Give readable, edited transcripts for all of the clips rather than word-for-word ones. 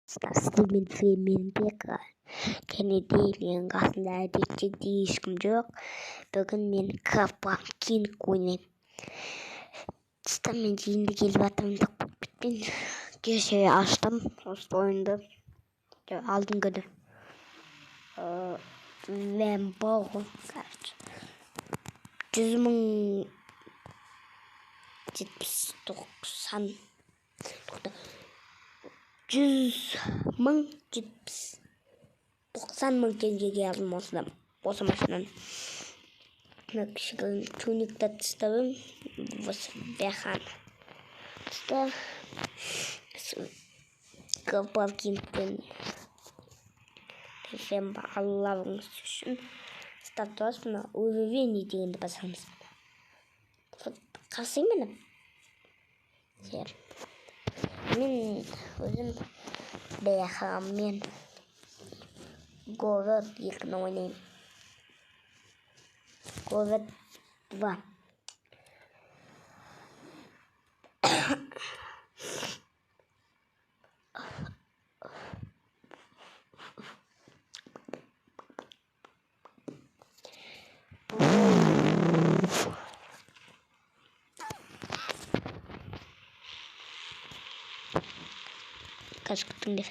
Мен Бека. Кенеди менің қасымда әдеттегідей ешкім жоқ. Бүгін мен Каппан Кинг ойнаймын. Мен енді келіп жатырмын деп бітпен. Кеше аштым осы ойынды. Алдыңғыды. Вэмбоу. 100.090 90.000 теңгеге алдым осы машинаны. Кішігірім туникті тастадым. Осы бяхан тастадым. Каппан Кингтен Вэмбо алларыңыз үшін статуасына уведение дегенді басамыз. Қасы менің. Мен өзім бяхамен Город 2-ні ойнаймын. Город 2. Қазір күтіңдер.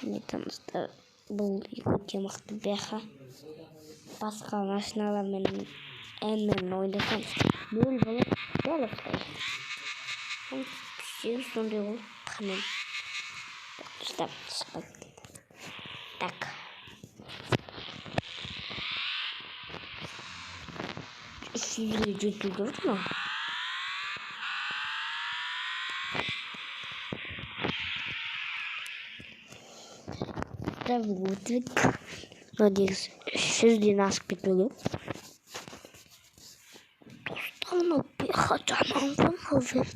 Метамызда бұл өте мықты бяха. Басқа машиналармен әнмен ойнасам нөл болып дәл ұқсайды. Сегіз сондай болып қамен. Штаб шықпайды. Так. Сізге жету көрді ма? Выглядит. Надеюсь, 100-ден асып кетпеге. Достарына бяха жанан ғой.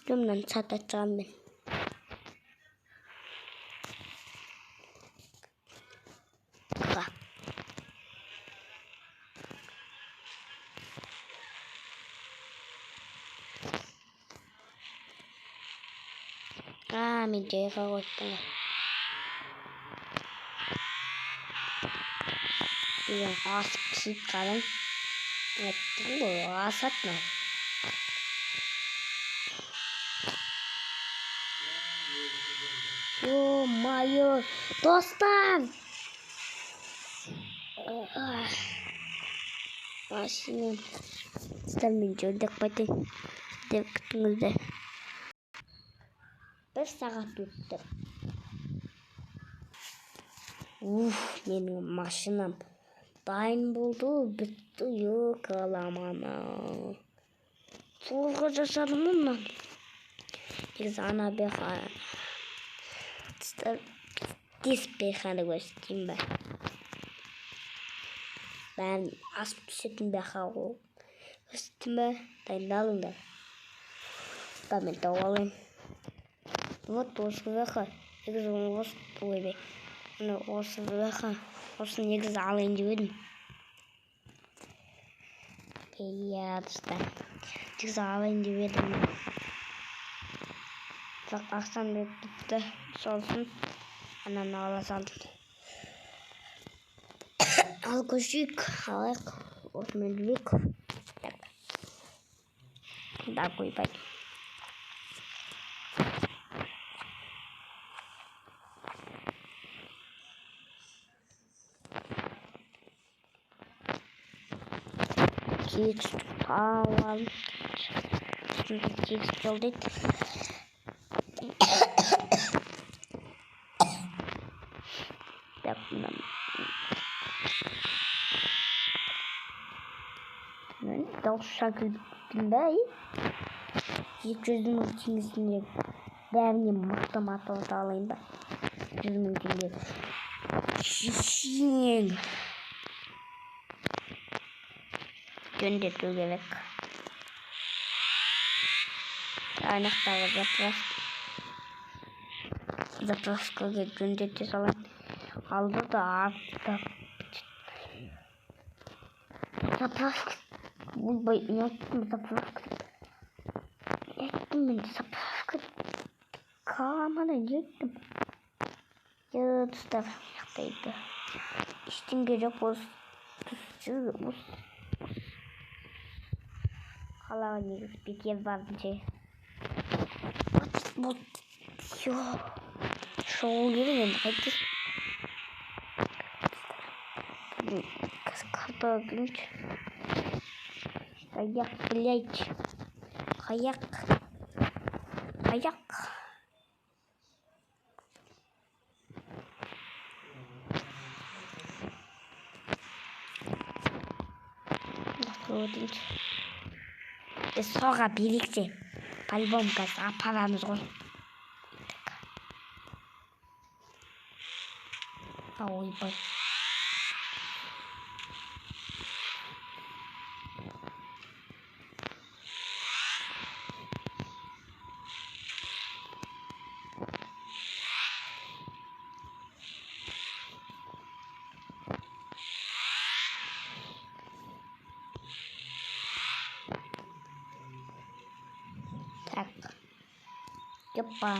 Жомнан сатат жағам мен. Мен жайға қойттым. Мен асып түсіп қалым. Еттім ғой, асатмай. О-майо, достар! Машинам. Мен жөрдек байтын. Деп күтіңізді. 1 сағат өтті. Менің машинам дайын болды. Бітті. Қаламаны. Солға жасадым мұнан. Негізі ана бяха. Дес бяханы көрсетейін бә. Бәрін асып түсетін бяха ғой. Көрсетейін бә. Дайындалыңдар. Мен тауып алайын. Вот осы бяха. Негізі осы ойбай. Осы бяха. Осы негізі алайын деп едім. Достар. Негізі алайын деп едім. Жоқ, ақсан бітті. Солсын. Ананы ала салдым. Ал көшейік. Алайық. Осымен жүрейік. Да, ойбай. Текст алам. Текст жол дейді. Дауысша күлдің бәй. 200.000 теңгесіне бәріне мықты мотор алайын ба. 100.000 теңге. Шешең. Жөндету керек. Аяқтағы заправкаға жөндете салайын. Алды да артта. Заправка ойбай ұяттым заправка еттім мен заправка каманы жеттім тұстар жақтайды ештеңе жоқ осы қалаға негізі бекер бардым ше вот шоу керек енді қайтесің картаға кірейінші қаяқ блять қаяқ біз соға биліксе по-любому қазір апарамыз ғой ойбай так опа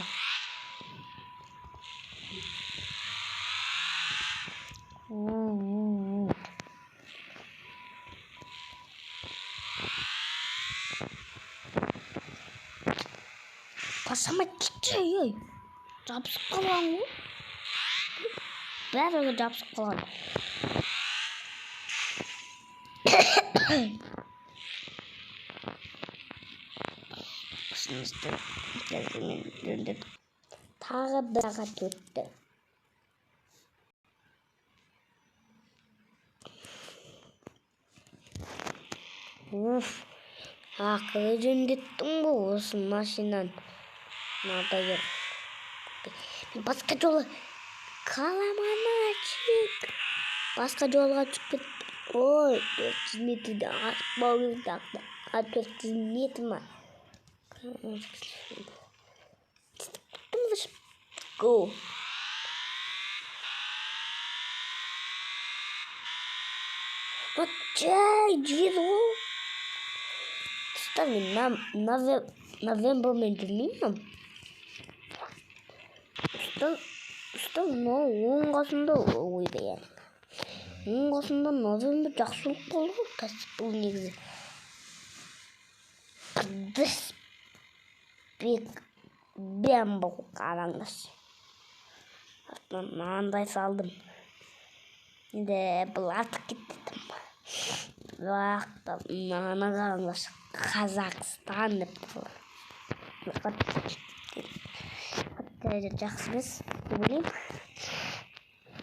Пасама кетші, ей. Жабысып қалған ғой. Бәрі жабысып қалған. Ұсынысты келгенмен жөндедік. Тағы бір сағат өтті. Ақыры жөндеттің бо осы машинаны. Надоел. Басқа жолы қаламаначек. Басқа жолға түсіп кеттім. Ой, 400 метрді асып керек. 400 метр ма? Go. Вот чай, джиро. Ставим новембр мен жүрмеймін. Оң қасында ойбай. Оң қасында новембр жақсылық болды. Кәсіп бұл негізі. Қыдыс бек бәмбі қараңыз. Мынандай салдым. Енді бұл артық кеттім. Мына қараңыз. Қазақстан деп тұр. Жақсы емес, ойлаймын.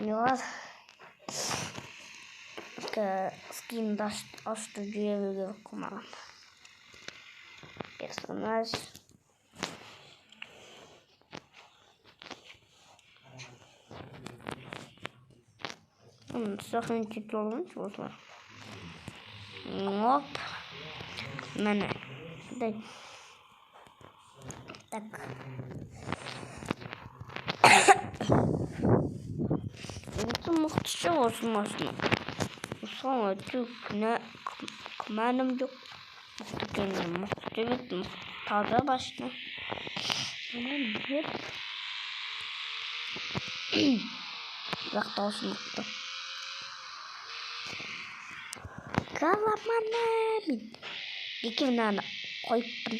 Не var? Скинді ашты жүйеліге қылмаған. Персонаж. Сақын титулын осылар. Оп. Міне. Так. Это мықты осы машина. Мысалы түк күмәнім жоқ. Мықты бет, таза машина. Жақта осы мықты. Қаламанамын. Екі мынаны қойыппын.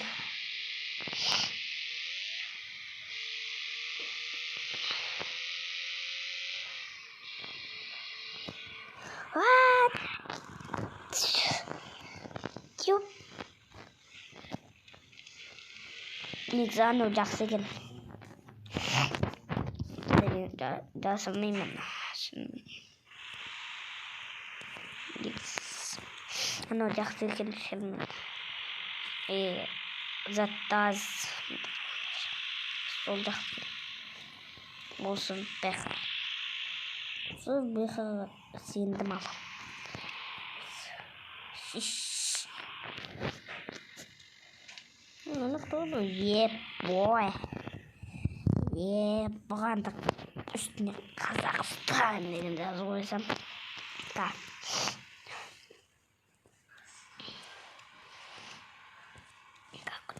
Негізі анау жақсы екен. Жасырмаймын. Анау жақсы екен. Заттаз. Сол жақсы. Осы бәқі. Сол бәқіға сендім ал. Ну кто бы ебой. Ебандық үстіне Қазақстан деген жазып қойсам. Так.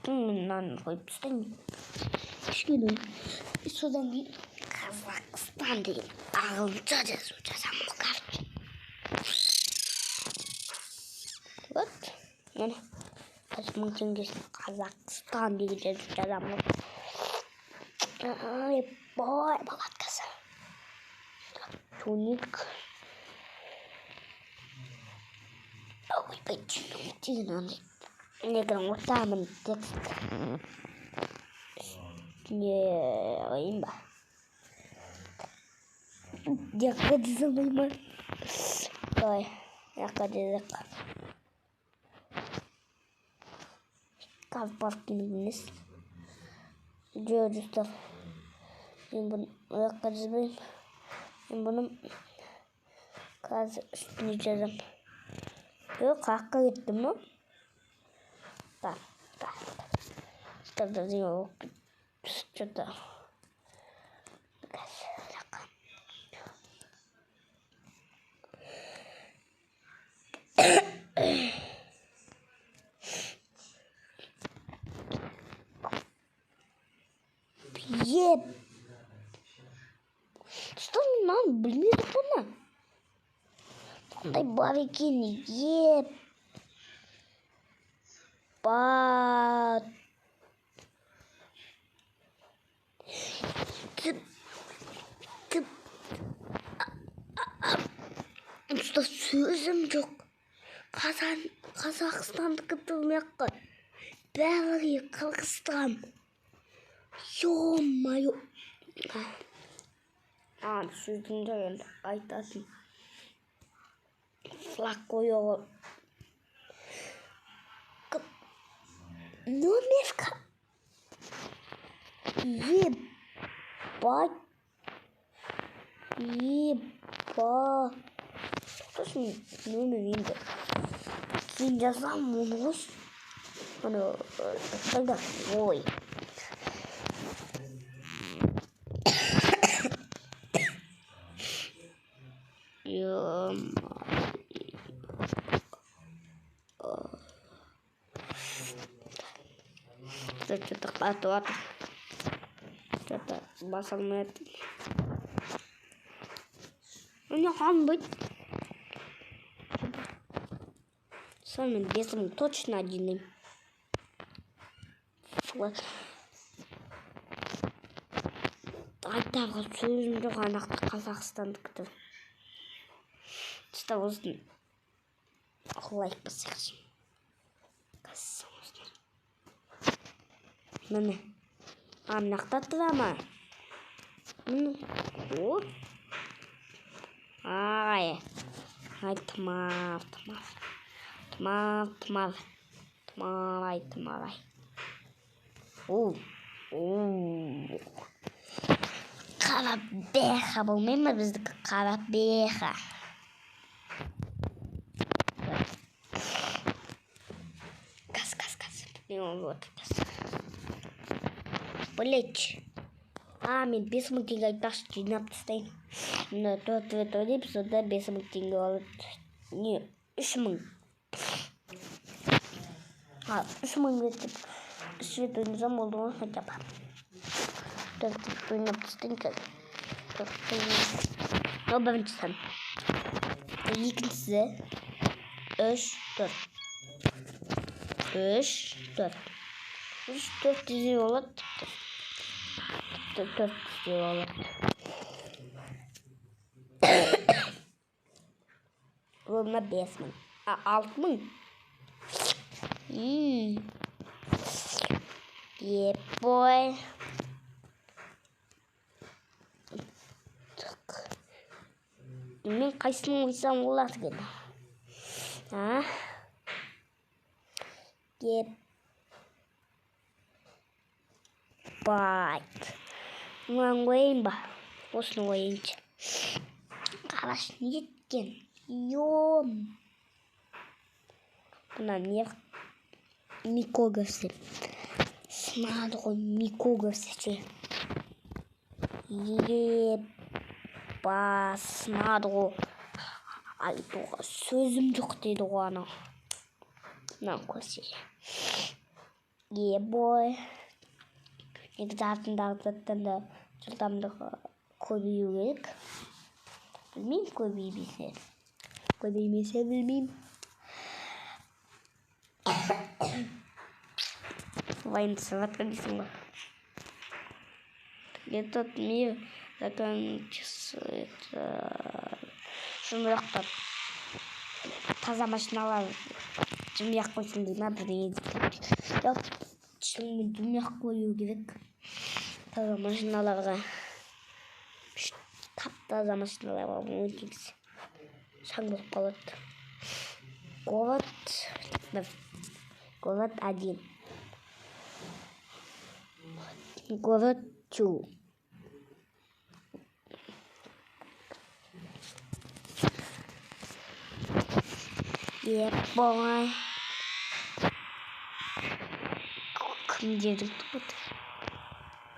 мынаны қойып тастайын. Кішкене. Содан кейін Қазақстан деген ағылшынша жазамын ғой, короче. Вот. Міне. 1000 теңгесін Қазақстан деген жазамын ғой. Ой, бой, палаткасы. Туник. Ой, почему неграм утамын текст. Не, имба. Якқа жазамын. Ой, якқа жазамын. Кавпавкиніңіз. Жөжістер. Мен бұны якқа жазбайым. Мен бұны қазір үстіне жазам. Қаққа кеттім, но? Так. Тогда сделал что-то. Что мне надо, блин, это понял? Дай барикин, Пат. Что сөзім жоқ. Қазақстандық тұрмаққа. Бәрі Қырғызстан. Ё-моё. Сөздің жағын айтасын. Флаг қойығы. Номерка. Ебать. Что ж номер енді? Кейін жазам оны ғос. Тогда, ой. Что-то қатуат. Что-то басылмай. Мне қан быть. Сонымен 5000 точно одиным. Айтағы сөзім жоқ, анақты Қазақстандықты. Что осыны лайк басайықшы. Міне. Анақта тұрама. Міне. О. Ай. Ай, тымар. Қарабеха, білмеймі біздікі қарабеха. Газ. Вот. Блять. Мен 5000 теңге айтпақшы жинап тастайын. Мына тот эпизодда 5000 теңге алып. Не, 3000. 3000 етіп. Свет ойнасам болды ғой хотя бы. Төртіп ойнап тастайын қазір. Бірінші сан. Екіншісі 3, 4 десе болады. 4 десе болады. Олына 5000. 6000. Ебой. Мен қайсының ойсам олады кеді. Ебайт. Мұнан қойын ба? Осыны қойыншы. Қараш не еткен? Йом. Бұнан не Мико көрсе. Сынады ғой Мико көрсе. Сынады ғой. Айтуға сөзім жоқ дейді ғой ана. Мынан көрсе. Ебой. Негізі артындағы заттан да жылдамдығы көбею керек. Білмеймін, көбеймесе білмеймін. Военсоватқа дейсің ба? Этот мир заканчивается. Шумырақтар. Таза машиналар жымияқ қойсын дей ма, бірдеңе деп. Шынымен жымияқ қою керек. Таза машиналарға. Тап-таза машиналарға өтегіз. Шаң болып қалады. Город 1. Город 2. Ебой. Кімдердің тұғыды?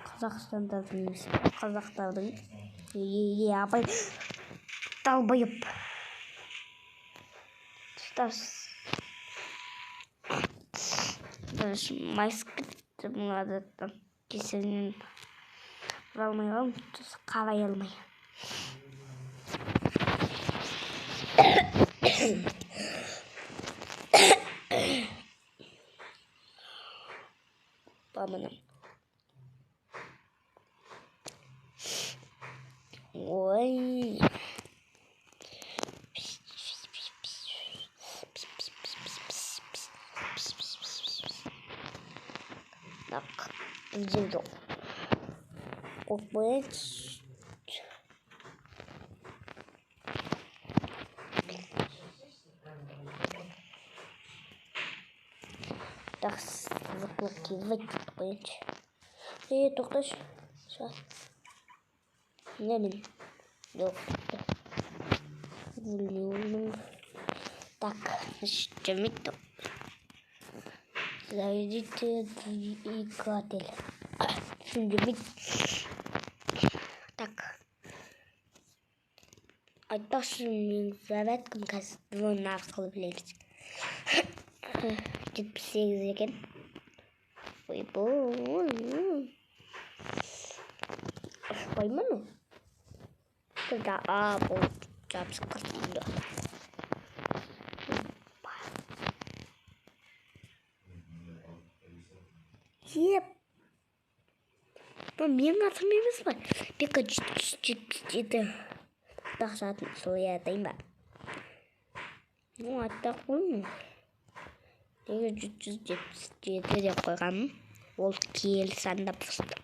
Қазақстандардың емес, қазақтардың. Абай далбайып. Майскітті мұнадаттан кесірінен алмай қалым, қарай алмай. Бамыным. Ой. Так, видео. Купить. Так, заблокировать купить. И только что. Не блин. Так, что метод. Заведите двигатель. Так. Айтпақшы зарядкам қазір дрон арқылы білеміз. 78 екен. Ойбой. Ашпаймын ма? Тогда бұл жабыс қыртынды. Еп. Менің атым емес па? Бека жеті. Тақсатын солай атайын ба? Аттақ қоймын. Неге 177 деп қойғанмын? Ол келі сандап фысты.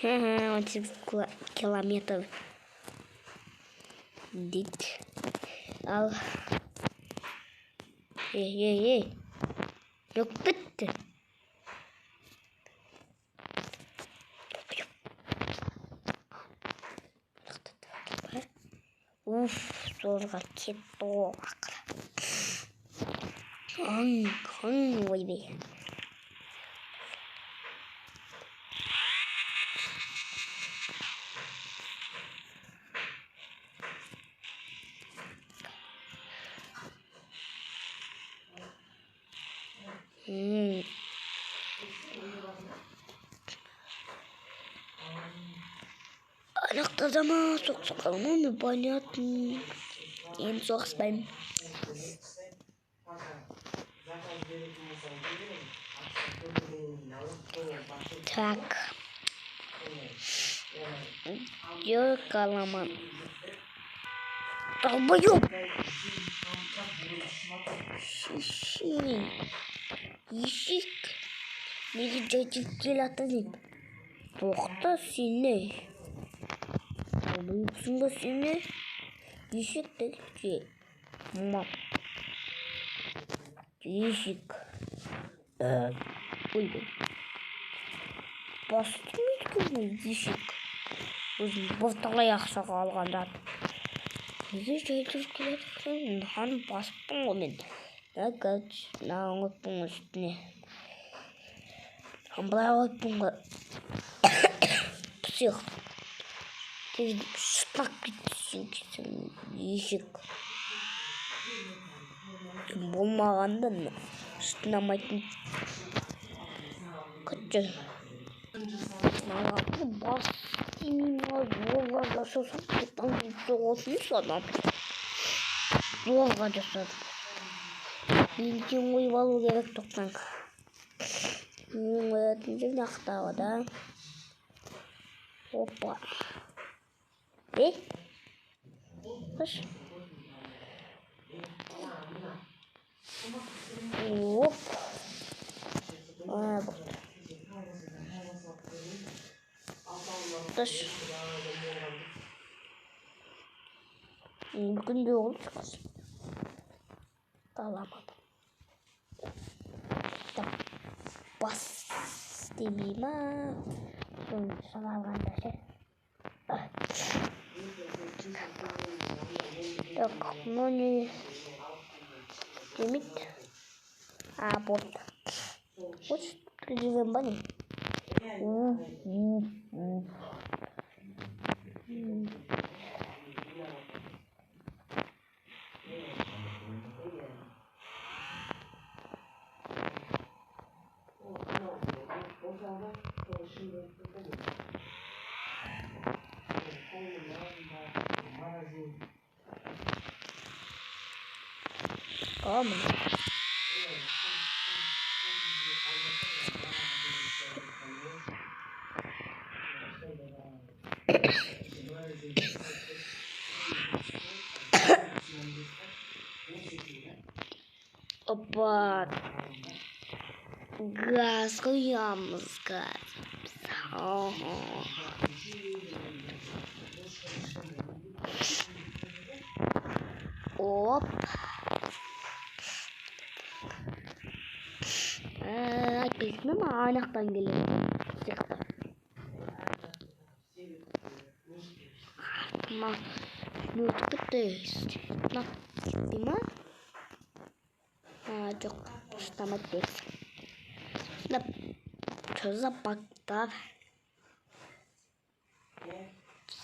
18 километр. Дейді. Ал. Ей. Жоқ бітті. Зорға кетті ол ақыры. Қан ойбай. Анақта зама соқсықалмын, понятно. Енді соқыспаймын. Так. Жоқ аламан. Долбоёб. Ешек. Неге жайтып келатыр? Тоқта сені. Долбоёбсың ба сені? Ешек дегенше. Мам. Ешек. Ой. Бастырмайды ешек. Өзім бұрталай ақшаға алғандар. Неге жайтып келатыр? Хан басыппын ғой мен. Нағач, нағыңытпын үстіне. Былай қойыппын ғой. Псих. Тегізіп шытақ кетсің кесің ешек. Болмағанда шытынамайтын Күтчі. Мағапы бас демейм жолға жасасам, құттан жоғылсын содан. Жолға жасадым. Бензин қойып алу керек тоқтан. Мен қоятын жерде ақтауада. Опа. Қыш. Оп. Болды. Қыш. Бүгінде ол шығасың. Қаламадым. Бас демей ма? Саналғанда ше. Так, ну не демейді. Болды. Осы түлеген ба не? Міне. Опа. Газ құямыз, газ. Оп. Айтпайсың ма? Анақтан келеді. Нөткі тест. Кетті ма? Жоқ, ұстамайды бексің. Тұза бақтар.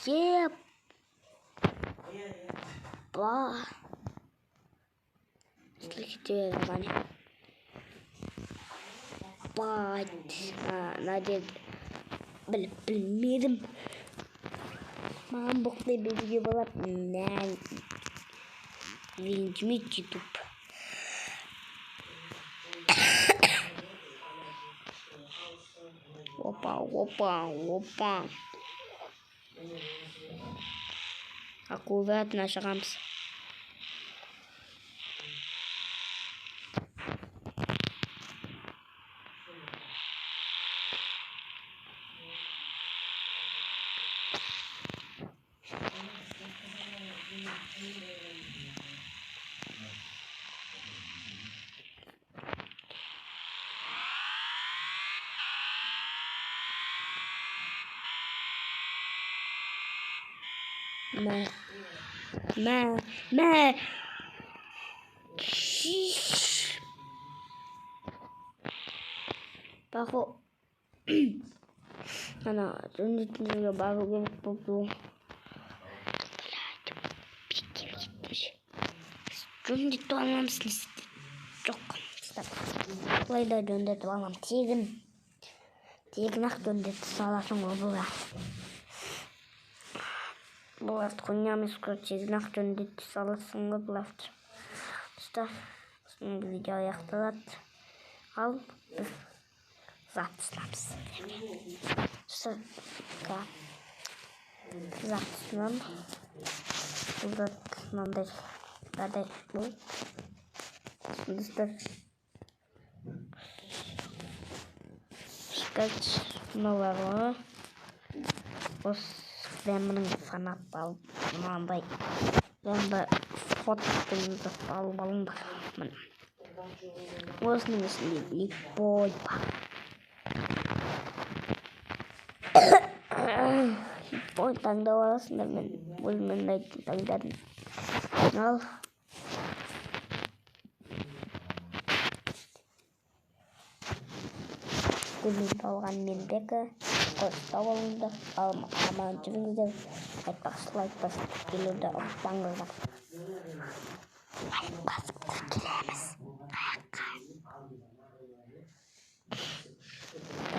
Еп. Ба. Слышите, Ваня? Бать. Надеюсь, білмедім. Маған бұқтай беруге болады. Ренжімейді YouTube. Опа. Аккуратно шығамыз. Мә. Шиш. Бақы. Ана, жөндетін жерге бару керек болды. Жөндетіп аламыз. Жоқ. Бұлайда жөндетіп алам. Тегін ақ жөндетіп саласың ол бұла. Бұлафт құнямыз көртегін ақ жөндетіп саласың ол бұлафт. Достар, осының видео аяқталады. Ал біз записыламыз. Достар, записылам. Burada мынандай бұл. Достар, шкач мыналарға. Ben bunun fanat balımday. Ben de fotoğrafımda balımda. Osның ішінде липой бар. Липой таңдап аласыңдар, мен бөлімін таңдадым. Ал. Бөлімді алған мен бекі. Қоста болыңдар, аман жүріңіздер. Айтпақшы лайк басып келуді ұмытпаңыздар.